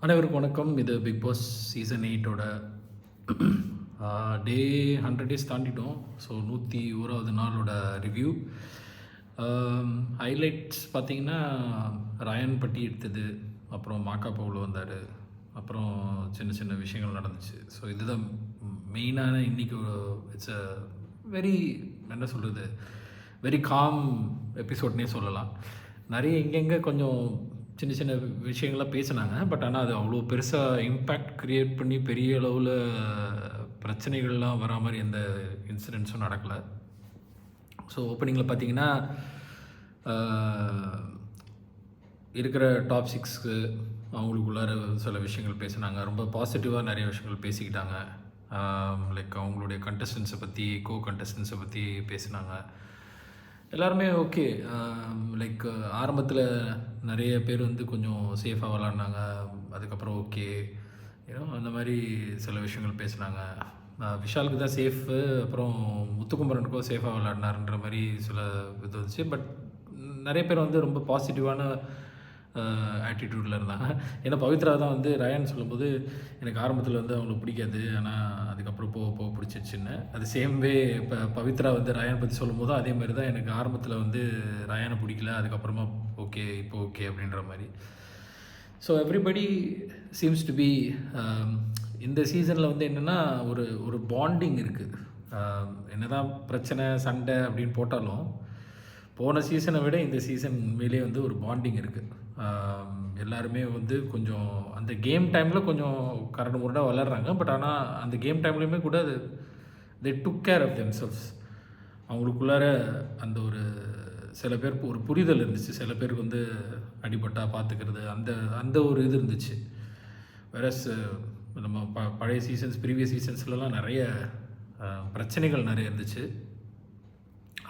அனைவருக்கும் வணக்கம். இது பிக் பாஸ் சீசன் 8ஓட டே 100 டேஸ் தாண்டிட்டோம். ஸோ 101வது நாளோட ரிவ்யூ. ஹைலைட்ஸ் பார்த்தீங்கன்னா, ராயன் பட்டி எடுத்தது, அப்புறம் மாக்கா பவுல் வந்தார், அப்புறம் சின்ன சின்ன விஷயங்கள் நடந்துச்சு. ஸோ இதுதான் மெயினான இன்றைக்கி. இட்ஸ் அ வெரி, என்ன சொல்கிறது, வெரி காம் எபிசோட்னே சொல்லலாம். நிறைய எங்கெங்கே கொஞ்சம் சின்ன சின்ன விஷயங்கள்லாம் பேசினாங்க. பட் ஆனால் அது அவ்வளோ பெருசாக இம்பேக்ட் க்ரியேட் பண்ணி பெரிய அளவில் பிரச்சனைகள்லாம் வரா மாதிரி எந்த இன்சிடென்ட்ஸும் நடக்கலை. ஸோ ஓப்பனிங்கில் பார்த்தீங்கன்னா, இருக்கிற டாப் 6க்கு அவங்களுக்குள்ளார சில விஷயங்கள் பேசினாங்க. ரொம்ப பாசிட்டிவாக நிறைய விஷயங்கள் பேசிக்கிட்டாங்க. லைக் அவங்களுடைய கண்டஸ்டன்ஸை பற்றி, கண்டஸ்டன்ஸை பற்றி பேசினாங்க. எல்லாருமே ஓகே. லைக் ஆரம்பத்தில் நிறைய பேர் வந்து கொஞ்சம் சேஃபாக விளாட்னாங்க. அதுக்கப்புறம் ஓகே, ஏன்னா அந்த மாதிரி சில விஷயங்கள் பேசினாங்க. விஷாலுக்கு தான் சேஃபு, அப்புறம் முத்துக்குமரனுக்கும் சேஃபாக விளாட்னாருன்ற மாதிரி சில இது வந்துச்சு. பட் நிறைய பேர் வந்து ரொம்ப பாசிட்டிவான ஆட்டிடியூடில் இருந்தாங்க. ஏன்னா பவித்ரா தான் வந்து ரயான் சொல்லும்போது, எனக்கு ஆரம்பத்தில் வந்து அவங்களுக்கு பிடிக்காது, ஆனால் அதுக்கப்புறம் போக போக பிடிச்சிருச்சுன்னு. அது சேம் வே இப்போ பவித்ரா வந்து ரயான் பற்றி சொல்லும்போதும் அதே மாதிரி தான், எனக்கு ஆரம்பத்தில் வந்து ரயானை பிடிக்கல, அதுக்கப்புறமா ஓகே, இப்போ ஓகே அப்படின்ற மாதிரி. So everybody seems to be, இந்த சீசனில் வந்து என்னென்னா ஒரு ஒரு பாண்டிங் இருக்குது. என்ன தான் பிரச்சனை சண்டை அப்படின்னு போட்டாலும், போன சீசனை விட இந்த சீசன் உண்மையிலே வந்து ஒரு பாண்டிங் இருக்குது. எல்லாருமே வந்து கொஞ்சம் அந்த கேம் டைமில் கொஞ்சம் கரடு முரடாக வளர்கிறாங்க. பட் ஆனால் அந்த கேம் டைம்லேயுமே கூட தே டுக் கேர் ஆஃப் தெம்செல்வ்ஸ். அவங்களுக்குள்ளார அந்த ஒரு சில பேருக்கு ஒரு புரிதல் இருந்துச்சு. சில பேருக்கு வந்து அடிபட்டா பார்த்துக்கிறது, அந்த அந்த ஒரு இது இருந்துச்சு. வேறஸ் நம்ம பழைய சீசன்ஸ், ப்ரீவியஸ் சீசன்ஸ்லலாம் நிறைய பிரச்சனைகள் நிறைய இருந்துச்சு.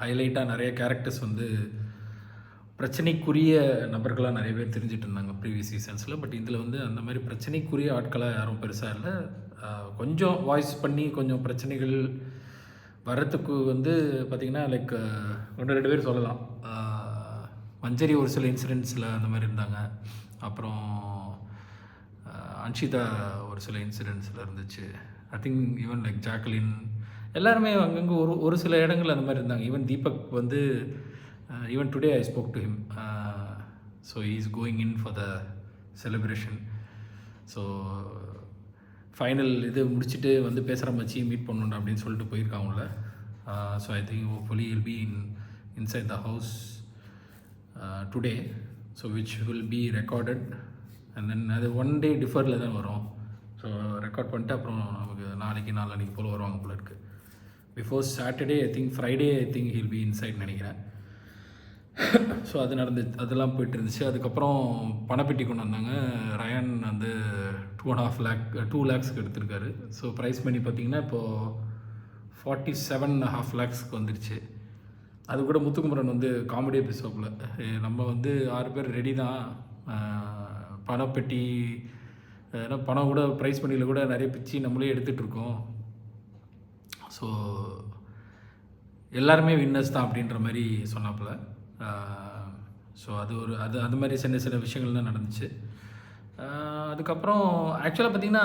ஹைலைட்டாக நிறைய கேரக்டர்ஸ் வந்து பிரச்சனைக்குரிய நபர்களாக நிறைய பேர் தெரிஞ்சிட்டு இருந்தாங்க ப்ரீவியஸ் சீசன்ஸில். பட் இதில் வந்து அந்த மாதிரி பிரச்சனைக்குரிய ஆட்களாக யாரும் பெருசாக இல்லை. கொஞ்சம் வாய்ஸ் பண்ணி கொஞ்சம் பிரச்சனைகள் வர்றதுக்கு வந்து பார்த்திங்கன்னா, லைக் 1-2 பேர் சொல்லலாம். மஞ்சரி ஒரு சில இன்சிடென்ட்ஸில் அந்த மாதிரி இருந்தாங்க. அப்புறம் அன்ஷிதா ஒரு சில இன்சிடென்ட்ஸில் இருந்துச்சு. I think even like Jacqueline எல்லாருமே அங்கங்கே ஒரு சில இடங்கள் அந்த மாதிரி இருந்தாங்க. ஈவன் தீபக் வந்து even today I spoke to him. So he is going in for the celebration. So final இது முடிச்சுட்டு வந்து பேசுகிற மச்சி மீட் பண்ணணும் அப்படின்னு சொல்லிட்டு போயிருக்காங்கள. So I think hopefully will be inside the house today. So which will be recorded and then அது 1 day டிஃபரில் தான் வரும். ஸோ ரெக்கார்ட் பண்ணிட்டு அப்புறம் நமக்கு நாளைக்கு போல் வருவாங்க போல இருக்குது. Before Saturday, I think Friday, I think he'll be inside நினைக்கிறேன். ஸோ அது அதெல்லாம் போய்ட்டு இருந்துச்சு. அதுக்கப்புறம் பணப்பெட்டி கொண்டு வந்தாங்க. ரயான் வந்து 2.5 lakhs எடுத்திருக்காரு. ஸோ ப்ரைஸ் மணி பார்த்திங்கன்னா இப்போது 47.5 lakhsக்கு வந்துருச்சு. அது கூட முத்துக்குமரன் வந்து காமெடியாக பேசுவாப்புல, நம்ம வந்து 6 பேர் ரெடி தான், பணப்பெட்டி ஏன்னா பணம் கூட ப்ரைஸ் மணியில் கூட நிறைய பிச்சு நம்மளே எடுத்துகிட்ருக்கோம், ஸோ எல்லாருமே வின்னர்ஸ் தான் அப்படின்ற மாதிரி சொன்னாப்புல. ஸோ அது மாதிரி சின்ன விஷயங்கள் தான் நடந்துச்சு. அதுக்கப்புறம் ஆக்சுவலாக பார்த்திங்கன்னா,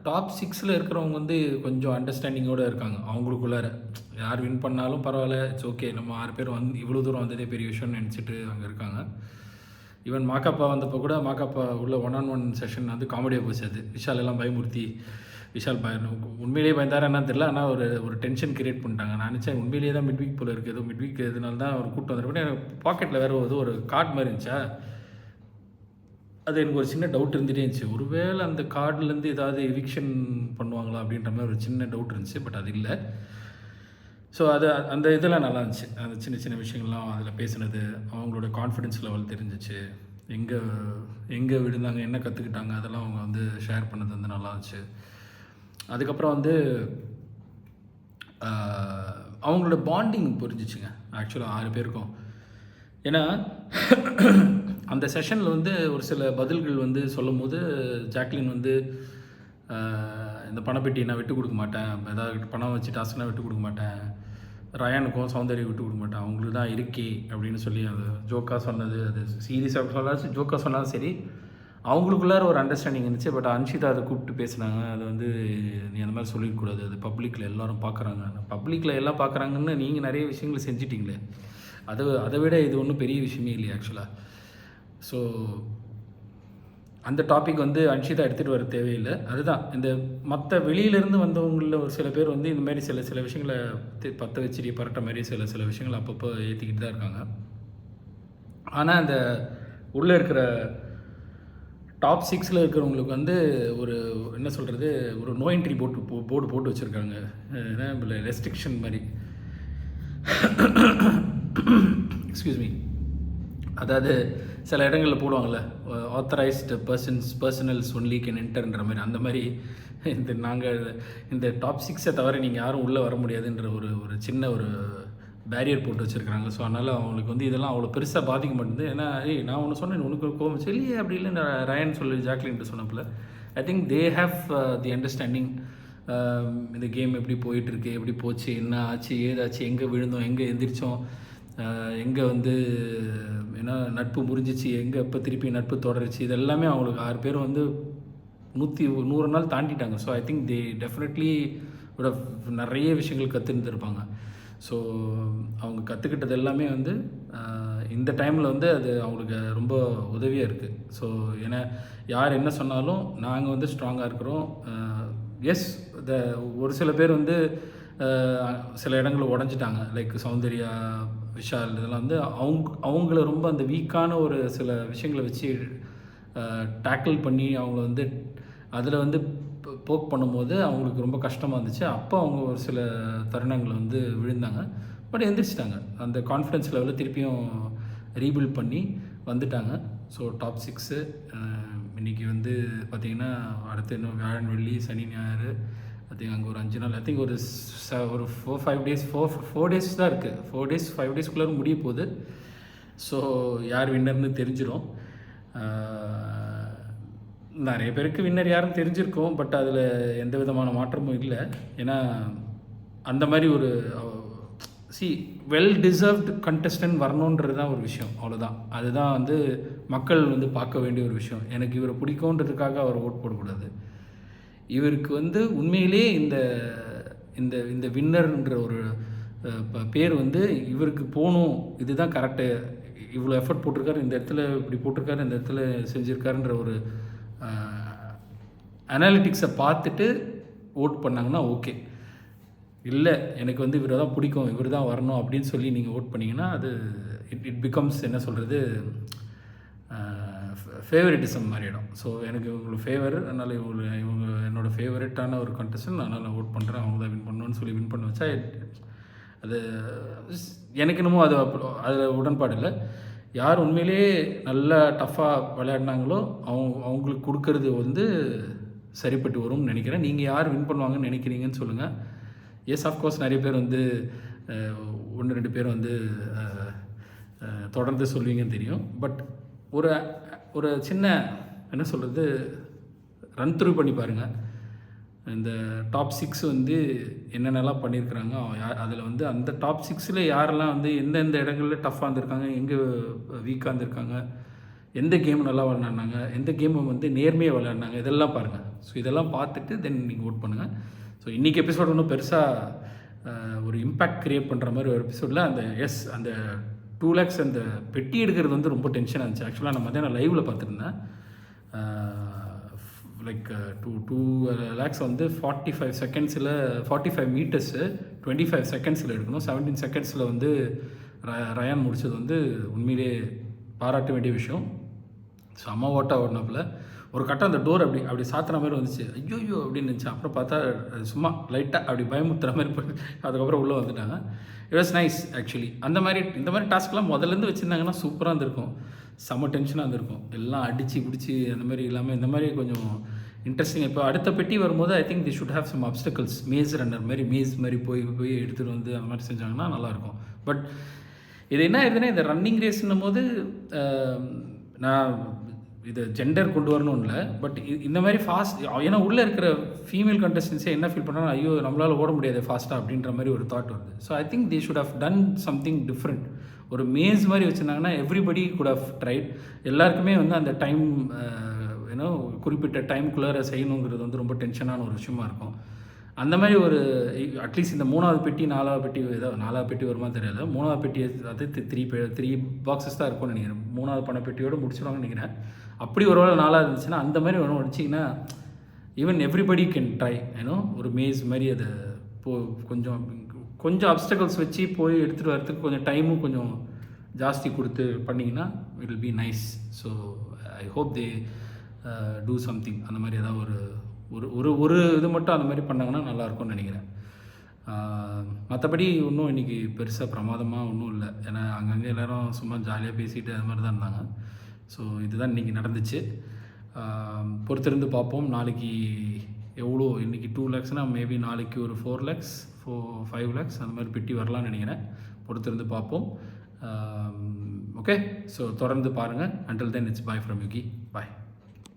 டாப் 6ல் இருக்கிறவங்க வந்து கொஞ்சம் அண்டர்ஸ்டாண்டிங்கோடு இருக்காங்க. அவங்களுக்குள்ளார யார் வின் பண்ணாலும் பரவாயில்ல, இட்ஸ் ஓகே, நம்ம 6 பேர் வந்து இவ்வளோ தூரம் வந்ததே பெரிய விஷயம்னு நினச்சிட்டு அங்கே இருக்காங்க. ஈவன் மாக்காப்பா வந்தப்போ கூட மாக்காப்பா உள்ள 1-on-1 செஷன் வந்து காமெடியாக போச்சு. அது விஷால் எல்லாம் பயமுறுத்தி, விஷால் உண்மையிலேயே பயந்தார் என்னன்னு தெரியல, ஆனால் ஒரு டென்ஷன் கிரியேட் பண்ணிட்டாங்க. நான் நினச்சேன் உண்மையிலேயே தான் மிட் வீக் போல் இருக்குது, ஏதோ மிட் வீக் இதனால தான் ஒரு கூட்டம் வந்துருப்பேன். எனக்கு பாக்கெட்டில் வேறு ஒரு கார்டு மாதிரி இருந்துச்சா, அது எனக்கு ஒரு சின்ன டவுட் இருந்துகிட்டே இருந்துச்சு. ஒருவேளை அந்த கார்டுலேருந்து ஏதாவது எவிக்ஷன் பண்ணுவாங்களா அப்படின்ற மாதிரி ஒரு சின்ன டவுட் இருந்துச்சு. பட் அது இல்லை. ஸோ அந்த இதெல்லாம் நல்லா இருந்துச்சு. அந்த சின்ன விஷயங்கள்லாம் அதில் பேசுனது, அவங்களோட கான்ஃபிடென்ஸ் லெவல் தெரிஞ்சிச்சு, எங்கே விழுந்தாங்க, என்ன கற்றுக்கிட்டாங்க, அதெல்லாம் அவங்க வந்து ஷேர் பண்ணது வந்து நல்லா இருந்துச்சு. அதுக்கப்புறம் வந்து அவங்களோட பாண்டிங் புரிஞ்சிச்சுங்க ஆக்சுவலாக 6 பேருக்கும். ஏன்னா அந்த செஷனில் வந்து ஒரு சில பதில்கள் வந்து சொல்லும் போது ஜாக்லின் வந்து இந்த பணப்பெட்டி நான் விட்டு கொடுக்க மாட்டேன், ஏதாவது பணம் வச்சு டாஸ்க்னா விட்டு கொடுக்க மாட்டேன், ரயானுக்கும் சௌந்தர்யம் விட்டு கொடுக்க மாட்டேன், அவங்களுக்கு தான் இருக்கே அப்படின்னு சொல்லி அது ஜோக்காக சொன்னது. அது சீரியஸாக சொன்னாலும் ஜோக்காக சொன்னாலும் சரி, அவங்களுக்குள்ளார ஒரு அண்டர்ஸ்டாண்டிங் இருந்துச்சு. பட் அன்ஷிதா அதை கூப்பிட்டு பேசினாங்க. அது வந்து நீ அந்த மாதிரி சொல்லிடக்கூடாது, அது பப்ளிக்கில் எல்லோரும் பார்க்குறாங்க. பப்ளிக்கில் எல்லாம் பார்க்குறாங்கன்னு நீங்கள் நிறைய விஷயங்களை செஞ்சிட்டிங்களே, அதை விட இது ஒன்றும் பெரிய விஷயமே இல்லையா ஆக்சுவலாக. ஸோ அந்த டாபிக் வந்து அன்ஷிதா எடுத்துகிட்டு வர தேவையில்லை. அதுதான் இந்த மற்ற வெளியிலேருந்து வந்தவங்களில் ஒரு சில பேர் வந்து இந்த மாதிரி சில விஷயங்களை பற்ற வச்சு பரட்ட மாதிரி சில விஷயங்களை அப்பப்போ ஏற்றிக்கிட்டு தான் இருக்காங்க. ஆனால் அந்த உள்ளே இருக்கிற டாப் 6 இருக்கிறவங்களுக்கு வந்து ஒரு என்ன சொல்கிறது, ஒரு நோ என்ட்ரி போர்டு போட்டு வச்சுருக்காங்க. ஏன்னா ரெஸ்ட்ரிக்ஷன் மாதிரி, எக்ஸ்கியூஸ் மீ, அதாவது சில இடங்களில் போடுவாங்கள்ல, ஆத்தரைஸ்டு பர்சனல்ஸ் ஒன்லி கேன் என்டர்ன்ற மாதிரி. அந்த மாதிரி நாங்கள் இந்த டாப் 6 தவிர நீங்கள் யாரும் உள்ளே வர முடியாதுன்ற ஒரு சின்ன ஒரு பேரியர் போட்டு வச்சுருக்காங்க. ஸோ அதனால் அவங்களுக்கு வந்து இதெல்லாம் அவ்வளோ பெருசாக பாதிக்க மாட்டேங்குது. ஏன்னா நான் ஒன்று சொன்னேன், உனக்கு கோவம் இல்லையே அப்படி இல்லை, நான் ரயன் சொல்லி ஜாக்லின்ட்டு சொன்னப்பில் I think they have the understanding. இந்த கேம் எப்படி போயிட்டுருக்கு, எப்படி போச்சு, என்ன ஆச்சு, ஏதாச்சு, எங்கே விழுந்தோம், எங்கே எந்திரிச்சோம், எங்கே வந்து ஏன்னா நட்பு முறிஞ்சிச்சு, எங்கே எப்போ திருப்பி நட்பு தொடருச்சு, இது எல்லாமே அவங்களுக்கு 6 பேர் வந்து 100 நாள் தாண்டிட்டாங்க. So I think they definitely நிறைய விஷயங்கள் கற்றுருந்துருப்பாங்க. ஸோ அவங்க கற்றுக்கிட்டது எல்லாமே வந்து இந்த டைமில் வந்து அது அவங்களுக்கு ரொம்ப உதவியாக இருக்குது. ஸோ ஏன்னா யார் என்ன சொன்னாலும் நாங்கள் வந்து ஸ்ட்ராங்காக இருக்கிறோம். எஸ், ஒரு சில பேர் வந்து சில இடங்களில் உடஞ்சிட்டாங்க, லைக் சௌந்தர்யா, விஷால், இதெல்லாம் வந்து அவங்கள ரொம்ப அந்த வீக்கான ஒரு சில விஷயங்களை வச்சு டேக்கிள் பண்ணி அவங்கள வந்து அதில் வந்து போக் பண்ணும்போது அவங்களுக்கு ரொம்ப கஷ்டமாக இருந்துச்சு. அப்போ அவங்க ஒரு சில தருணங்களை வந்து விழுந்தாங்க. பட் எந்திரிச்சிட்டாங்க, அந்த கான்ஃபிடென்ஸ் லெவலில் திருப்பியும் ரீபில்ட் பண்ணி வந்துட்டாங்க. ஸோ டாப் 6 இன்றைக்கி வந்து பார்த்திங்கன்னா அடுத்து இன்னும் வியாழன், வெள்ளி, சனி, ஞாயிறு, ஐ திங்க் அங்கே ஒரு 5 நாள், ஐ திங்க் ஒரு 4-5 டேஸ், 4 டேஸ் தான் இருக்குது. 4 டேஸ் 5 டேஸ்க்குள்ளே முடிய போகுது. ஸோ யார் வின்னர்னு தெரிஞ்சிடும். நிறைய பேருக்கு வின்னர் யாருன்னு தெரிஞ்சிருக்கும், பட் அதில் எந்த விதமான மாற்றமும் இல்லை. ஏன்னா அந்த மாதிரி ஒரு வெல் டிசர்வ்டு கண்டஸ்டன்ட் வரணுன்றது தான் ஒரு விஷயம், அவ்வளோதான். அதுதான் வந்து மக்கள் வந்து பார்க்க வேண்டிய ஒரு விஷயம். எனக்கு இவரை பிடிக்குன்றதுக்காக அவர் ஓட் போடக்கூடாது. இவருக்கு வந்து உண்மையிலே இந்த இந்த இந்த வின்னர்ன்ற ஒரு பேர் வந்து இவருக்கு போகணும், இதுதான் கரெக்டு, இவ்வளோ எஃபர்ட் போட்டிருக்காரு, இந்த இடத்துல இப்படி போட்டிருக்காரு, இந்த இடத்துல செஞ்சுருக்காருன்ற ஒரு அனாலிட்டிக்ஸை பார்த்துட்டு ஓட் பண்ணாங்கன்னா ஓகே. இல்லை எனக்கு வந்து இவரை தான் பிடிக்கும், இவர் தான் வரணும் அப்படின்னு சொல்லி நீங்கள் ஓட் பண்ணிங்கன்னா அது இட் பிகம்ஸ் என்ன சொல்கிறது, ஃபேவரட்டிசம் மாறிடும். ஸோ எனக்கு இவங்களுக்கு ஃபேவர், அதனால் இவங்க என்னோடய ஃபேவரட்டான ஒரு கண்டஸ்டன்ட், அதனால் நான் ஓட் பண்ணுறேன், அவங்க தான் வின் பண்ணணும்னு சொல்லி வின் பண்ண வச்சா அது எனக்கு என்னமோ அதில் உடன்பாடு இல்லை. யார் உண்மையிலே நல்லா டஃப்பாக விளையாடினாங்களோ அவங்களுக்கு கொடுக்கறது வந்து சரிப்பட்டு வரும்னு நினைக்கிறேன். நீங்கள் யார் வின் பண்ணுவாங்கன்னு நினைக்கிறீங்கன்னு சொல்லுங்கள். எஸ், ஆஃப்கோர்ஸ் நிறைய பேர் வந்து 1-2 பேர் வந்து தொடர்ந்து சொல்லுவீங்கன்னு தெரியும். பட் ஒரு சின்ன என்ன சொல்கிறது, ரன் த்ரூ பண்ணி பாருங்கள். இந்த டாப் 6 வந்து என்னென்னலாம் பண்ணியிருக்கிறாங்க, அதில் வந்து அந்த டாப் 6 யாரெல்லாம் வந்து எந்தெந்த இடங்களில் டஃப்பாக இருந்திருக்காங்க, எங்கே வீக்காக இருந்திருக்காங்க, எந்த கேம் நல்லா விளையாடினாங்க, எந்த கேமை வந்து நேர்மையாக விளையாடினாங்க, இதெல்லாம் பாருங்கள். ஸோ இதெல்லாம் பார்த்துட்டு தென் நீங்கள் ஓட் பண்ணுங்கள். ஸோ இன்றைக்கி எபிசோட் ஒன்றும் பெருசாக ஒரு இம்பேக்ட் க்ரியேட் பண்ணுற மாதிரி ஒரு எபிசோடில் அந்த 2 lakhs அந்த பெட்டி எடுக்கிறது வந்து ரொம்ப டென்ஷனாக இருந்துச்சு. ஆக்சுவலாக நான் மத்தியானம் லைவில் பார்த்துருந்தேன். லைக் 2 lakhs வந்து 45 செகண்ட்ஸில் 45 மீட்டர்ஸு 25 செகண்ட்ஸில் எடுக்கணும். 17 செகண்ட்ஸில் வந்து ரயான் முடித்தது வந்து உண்மையிலே பாராட்ட வேண்டிய விஷயம். செம்ம ஓட்டாக ஓடினாப்புல. ஒரு கட்டம் அந்த டோர் அப்படி சாத்துற மாதிரி வந்துச்சு. ஐயோ அப்படின்னு இருந்துச்சு. அப்புறம் பார்த்தா சும்மா லைட்டாக அப்படி பயமுத்துற மாதிரி போய் அதுக்கப்புறம் உள்ளே வந்துட்டாங்க. It was nice actually. இந்த மாதிரி டாஸ்க்லாம் முதல்லேருந்து வச்சுருந்தாங்கன்னா சூப்பராக இருந்திருக்கும். செம்ம டென்ஷனாக இருந்திருக்கும். எல்லாம் அடித்து பிடிச்சி அந்த மாதிரி இல்லாமல் இந்த மாதிரி கொஞ்சம் இன்ட்ரெஸ்டிங். இப்போ அடுத்த பெட்டி வரும்போது I think they should have some obstacles. Maze runner மாதிரி போய் எடுத்துகிட்டு வந்து அந்த மாதிரி செஞ்சாங்கன்னா நல்லாயிருக்கும். பட் இது என்ன ஆயிடுதுன்னா, இந்த ரன்னிங் ரேஸ்ன்னும் போது நான் இது ஜெண்டர் கொண்டு வரணும்னு இல்லை, பட் இந்த மாதிரி ஃபாஸ்ட், ஏன்னா உள்ளே இருக்கிற ஃபீமேல் கண்டஸ்டன்ஸே என்ன ஃபீல் பண்ணுறாங்க, ஐயோ நம்மளால் ஓட முடியாது ஃபாஸ்ட்டாக அப்படின்ற மாதிரி ஒரு தாட் வருது. So I think they should have done something different. ஒரு மேஸ் மாதிரி வச்சுருந்தாங்கன்னா எவ்ரிபடி குட் ஹவ் ட்ரைட். எல்லாருக்குமே வந்து அந்த டைம் ஏன்னா குறிப்பிட்ட டைமுக்குள்ளார செய்யணுங்கிறது வந்து ரொம்ப டென்ஷனான ஒரு விஷயமா இருக்கும். அந்த மாதிரி ஒரு அட்லீஸ்ட் இந்த 3வது பெட்டி 4வது பெட்டி ஏதோ 4வது பெட்டி வருமா தெரியல. 3வது பெட்டி அது 3 பாக்ஸஸ் தான் இருக்கும்னு நினைக்கிறேன். 3வது பண பெட்டியோடு முடிச்சிடுவாங்கன்னு நினைக்கிறேன். அப்படி ஒரு வேளை 4வது இருந்துச்சுன்னா அந்த மாதிரி ஒன்று வச்சிங்கன்னா ஈவன் எவ்ரிபடி கேன் ட்ரை. ஏன்னோ ஒரு மேஸ் மாதிரி அதை கொஞ்சம் கொஞ்சம் அப்டக்கல்ஸ் வச்சு போய் எடுத்துகிட்டு வரதுக்கு கொஞ்சம் டைமும் கொஞ்சம் ஜாஸ்தி கொடுத்து பண்ணிங்கன்னா it will be nice. So I hope they do something. அந்த மாதிரி ஏதாவது ஒரு ஒரு ஒரு இது மட்டும் அந்த மாதிரி பண்ணாங்கன்னா நல்லாயிருக்கும்னு நினைக்கிறேன். மற்றபடி ஒன்றும் இன்றைக்கி பெருசாக பிரமாதமாக ஒன்றும் இல்லை. ஏன்னா அங்கங்கே எல்லோரும் சும்மா ஜாலியாக பேசிகிட்டு அது மாதிரி தான் இருந்தாங்க. ஸோ இதுதான் இன்றைக்கி நடந்துச்சு. பொறுத்திருந்து பார்ப்போம். நாளைக்கு எவ்வளோ இன்றைக்கி 2 lakhsனால் மேபி நாளைக்கு ஒரு 4 lakhs 5 lakhs அந்த மாதிரி பெட்டி வரலான்னு நினைக்கிறேன். பொறுத்திருந்து பார்ப்போம். ஓகே, ஸோ தொடர்ந்து பாருங்கள். Until then it's bye from Yuqi. Bye.